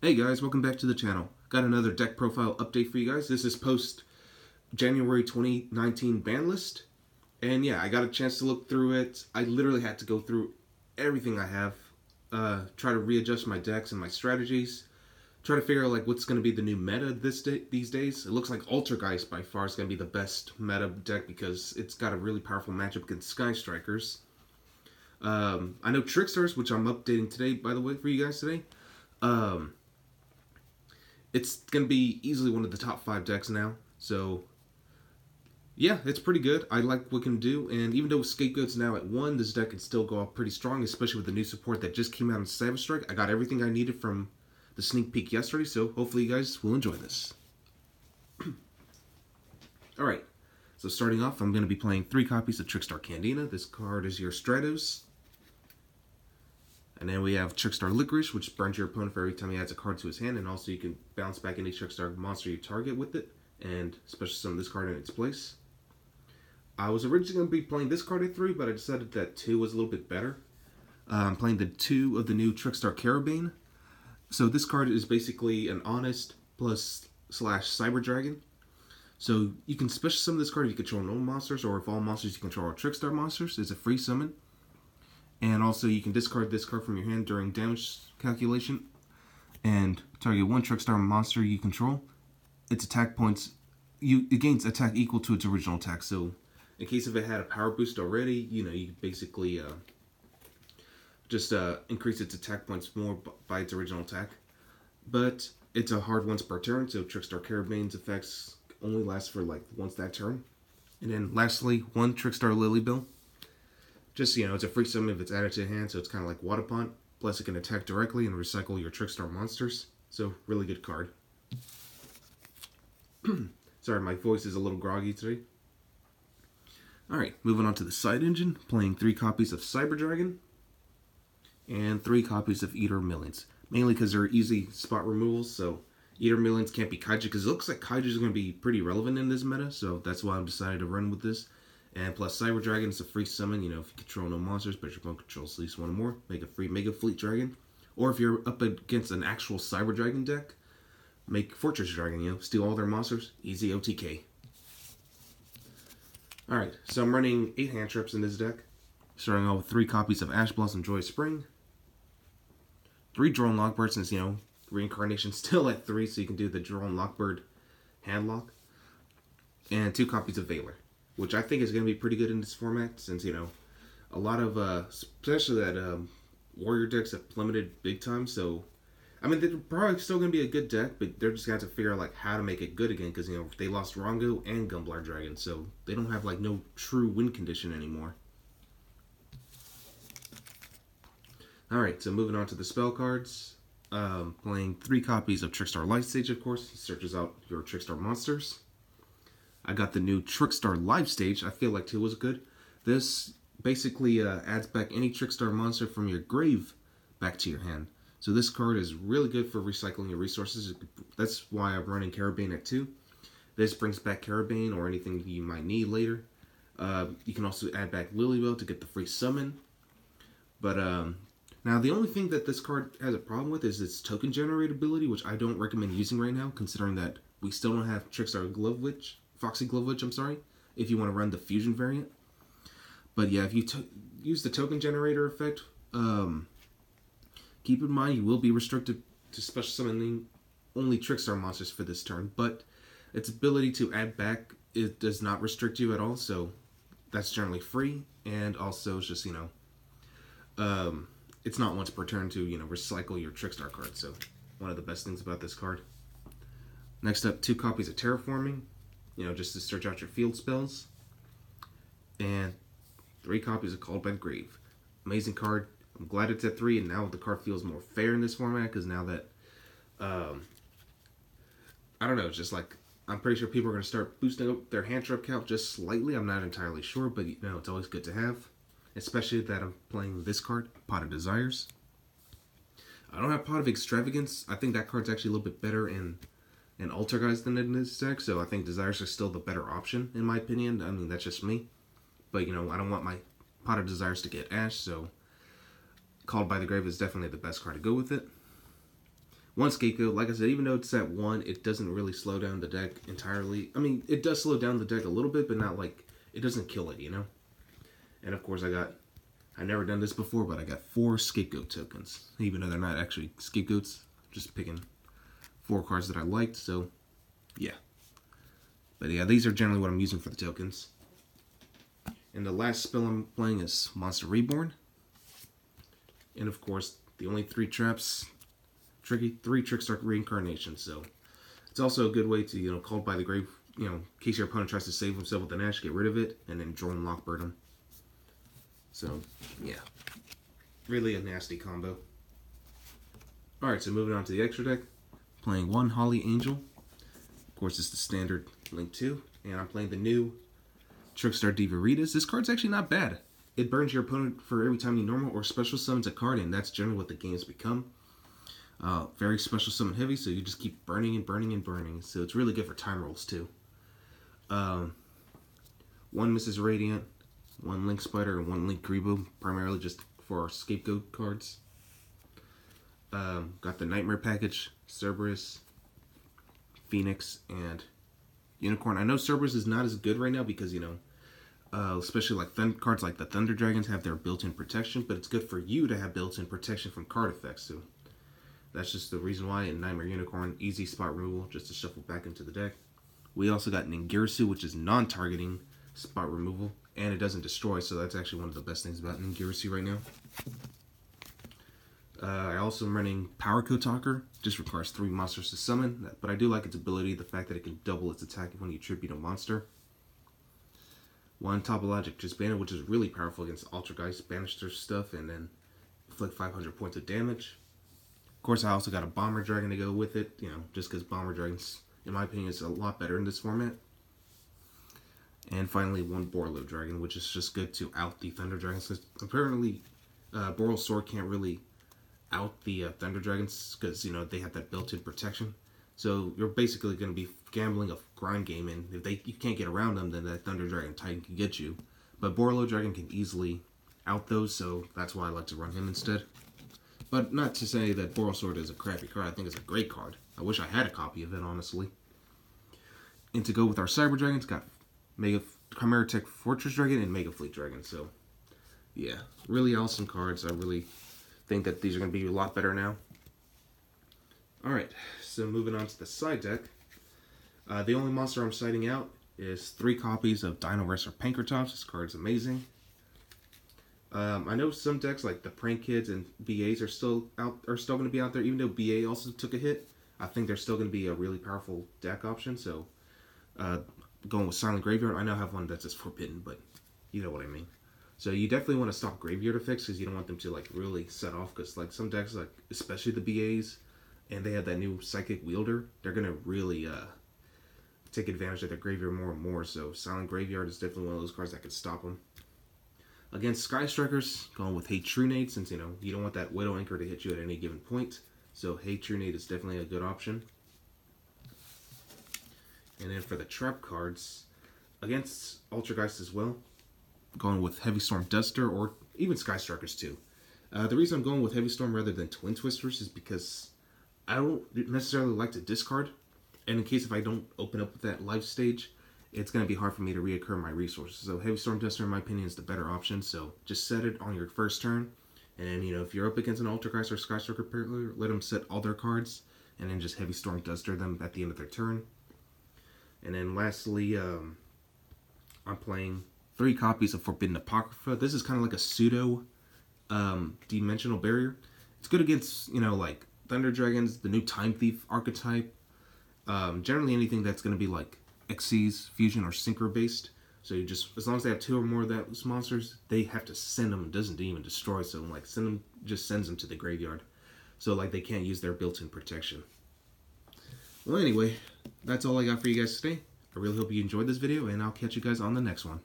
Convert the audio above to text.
Hey guys, welcome back to the channel. Got another deck profile update for you guys. This is post January 2019 ban list. And yeah, I got a chance to look through it. I literally had to go through everything I have, try to readjust my decks and my strategies, try to figure out like what's going to be the new meta these days. It looks like Altergeist by far is going to be the best meta deck because it's got a really powerful matchup against Sky Strikers. I know Trickstars, which I'm updating today, by the way, for you guys today. It's going to be easily one of the top 5 decks now. So, yeah, it's pretty good. I like what it can do. And even though Scapegoat's now at 1, this deck can still go off pretty strong, especially with the new support that just came out in Savage Strike. I got everything I needed from the sneak peek yesterday, so hopefully you guys will enjoy this. Alright, so starting off, I'm going to be playing 3 copies of Trickstar Candina. This card is your Stratos. And then we have Trickstar Licorice, which burns your opponent for every time he adds a card to his hand, and also you can bounce back any Trickstar monster you target with it, and special summon this card in its place. I was originally going to be playing this card at 3, but I decided that 2 was a little bit better. I'm playing the 2 of the new Trickstar Carabane. So this card is basically an Honest plus / Cyber Dragon. So you can special summon this card if you control no monsters, or if all monsters you control are Trickstar monsters. It's a free summon. And also, you can discard this card from your hand during damage calculation and target 1 Trickstar monster you control. Its attack points, it gains attack equal to its original attack. So, in case if it had a power boost already, you basically just increase its attack points more by its original attack. But it's a hard once per turn, so Trickstar Carabane's effects only last for like once that turn. And then lastly, 1 Trickstar Lilybell. Just, it's a free summon if it's added to your hand, so it's kind of like Water Pond. Plus, it can attack directly and recycle your Trickstar monsters. So, really good card. Sorry, my voice is a little groggy today. Alright, moving on to the side engine. Playing 3 copies of Cyber Dragon. And 3 copies of Eater Millions. Mainly because they're easy spot removals, so Eater Millions can't be Kaiju, because it looks like Kaiju is going to be pretty relevant in this meta, so that's why I've decided to run with this. And plus, Cyber Dragon is a free summon, if you control no monsters, but your opponent controls at least 1 or more, make a free Mega Fleet Dragon. Or if you're up against an actual Cyber Dragon deck, make Fortress Dragon, steal all their monsters, easy OTK. Alright, so I'm running 8 hand traps in this deck, starting out with 3 copies of Ash Blossom Joy Spring, 3 Drone Lockbird, since, Reincarnation's still at 3, so you can do the Drone Lockbird hand lock, and 2 copies of Valor, which I think is going to be pretty good in this format, since, a lot of, especially that Warrior decks have plummeted big time, so, they're probably still going to be a good deck, but they're just going to have to figure out, how to make it good again, because, they lost Rongo and Gumblar Dragon, so they don't have, no true win condition anymore. Alright, so moving on to the spell cards, playing 3 copies of Trickstar Life Stage, of course. He searches out your Trickstar monsters. I got the new Trickstar Live Stage. I feel like 2 was good. This basically adds back any Trickstar monster from your grave back to your hand. So this card is really good for recycling your resources. That's why I'm running Carabane at 2. This brings back Carabane or anything you might need later. You can also add back Lilybell to get the free summon. But now the only thing that this card has a problem with is its token generator ability, which I don't recommend using right now, considering that we still don't have Trickstar Foxy Glove Witch, if you want to run the fusion variant. But yeah, if you use the token generator effect, keep in mind you will be restricted to special summoning only Trickstar monsters for this turn, but its ability to add back, it does not restrict you at all, so that's generally free, and also it's just, it's not once per turn to, recycle your Trickstar card, so one of the best things about this card. Next up, 2 copies of Terraforming, just to search out your field spells. And 3 copies of Called by the Grave. Amazing card. I'm glad it's at 3, and now the card feels more fair in this format, because now that, I don't know, it's just like, I'm pretty sure people are going to start boosting up their hand trap count just slightly. I'm not entirely sure, but, it's always good to have. Especially that I'm playing this card, Pot of Desires. I don't have Pot of Extravagance. I think that card's actually a little bit better in Altergeist than in this deck, so I think Desires are still the better option, in my opinion. That's just me. But, I don't want my Pot of Desires to get Ash, so Called by the Grave is definitely the best card to go with it. One Scapegoat, like I said, even though it's at 1, it doesn't really slow down the deck entirely. I mean, it does slow down the deck a little bit, but not like, it doesn't kill it, you know? And of course I've never done this before, but I got 4 Scapegoat tokens. Even though they're not actually Scapegoats, just picking 4 cards that I liked, so yeah. But yeah, these are generally what I'm using for the tokens. And the last spell I'm playing is Monster Reborn. And of course, the only 3 traps, 3 Trickstar reincarnations. So it's also a good way to, you know, called by the grave, you know, in case your opponent tries to save himself with an Ash, get rid of it, and then drone Lockbird him. So yeah, really a nasty combo. Alright, so moving on to the extra deck. Playing 1 Holly Angel. Of course, it's the standard Link 2. And I'm playing the new Trickstar Divaritas. This card's actually not bad. It burns your opponent for every time you normal or special summons a card, and that's generally what the game's become. Very special summon heavy, so you just keep burning and burning and burning. So it's really good for time rolls too. 1 Mrs. Radiant, 1 Link Spider, and 1 Link Grebo, primarily just for our Scapegoat cards. Got the Nightmare package, Cerberus, Phoenix, and Unicorn. I know Cerberus is not as good right now because, you know, especially like cards like the Thunder Dragons have their built-in protection, but it's good for you to have built-in protection from card effects too. That's just the reason why. In Nightmare Unicorn, easy spot removal just to shuffle back into the deck. We also got Ningirsu, which is non-targeting spot removal, and it doesn't destroy, so that's actually one of the best things about Ningirsu right now. I also am running Power Kotaker. Just requires 3 monsters to summon, but I do like its ability, the fact that it can double its attack when you tribute a monster. 1 Topologic Disbanded, which is really powerful against Altergeist, Banisher stuff, and then inflict 500 points of damage. Of course, I also got a Bomber Dragon to go with it, you know, just because Bomber Dragons, in my opinion, is a lot better in this format. And finally, 1 Borlo Dragon, which is just good to out the Thunder Dragons, because apparently Borlo's Sword can't really out the Thunder Dragons, because, you know, they have that built-in protection. So you're basically going to be gambling a grind game, and if you can't get around them, then that Thunder Dragon Titan can get you. But Borlo Dragon can easily out those, so that's why I like to run him instead. But not to say that Boral Sword is a crappy card. I think it's a great card. I wish I had a copy of it, honestly. And to go with our Cyber Dragons, got Mega Chimera Tech Fortress Dragon and Mega Fleet Dragon. So, yeah, really awesome cards. I really think that these are going to be a lot better now. Alright, so moving on to the side deck. The only monster I'm citing out is 3 copies of Dino Wrestler Pankratops. This card's amazing. I know some decks like the Prank Kids and BAs are still going to be out there, even though BA also took a hit. I think they're still going to be a really powerful deck option. So, going with Silent Graveyard. I know I have one that's just forbidden, but you know what I mean. So you definitely want to stop graveyard effects because you don't want them to like really set off. Because like some decks, like especially the BAs, and they have that new Psychic Wielder, they're gonna really take advantage of their graveyard more and more. So Silent Graveyard is definitely one of those cards that can stop them. Against Sky Strikers, going with Hate Trunade, since you know you don't want that Widow Anchor to hit you at any given point. So Hate Trunade is definitely a good option. And then for the trap cards, against Altergeist as well, going with Heavy Storm Duster or even Sky Strikers too. The reason I'm going with Heavy Storm rather than Twin Twisters is because I don't necessarily like to discard, and in case if I don't open up with that life stage, it's going to be hard for me to reoccur my resources. So Heavy Storm Duster, in my opinion, is the better option. So just set it on your first turn, and then, you know, if you're up against an Altergeist or Sky Striker player, let them set all their cards, and then just Heavy Storm Duster them at the end of their turn. And then lastly, I'm playing 3 copies of Forbidden Apocrypha. This is kind of like a pseudo dimensional barrier. It's good against, you know, like Thunder Dragons, the new Time Thief archetype. Generally anything that's going to be like Xyz, Fusion, or Synchro based. So you just, as long as they have 2 or more of those monsters, they have to send them. It doesn't even destroy, so like send them, just sends them to the graveyard. So like they can't use their built-in protection. Well, anyway, that's all I got for you guys today. I really hope you enjoyed this video, and I'll catch you guys on the next one.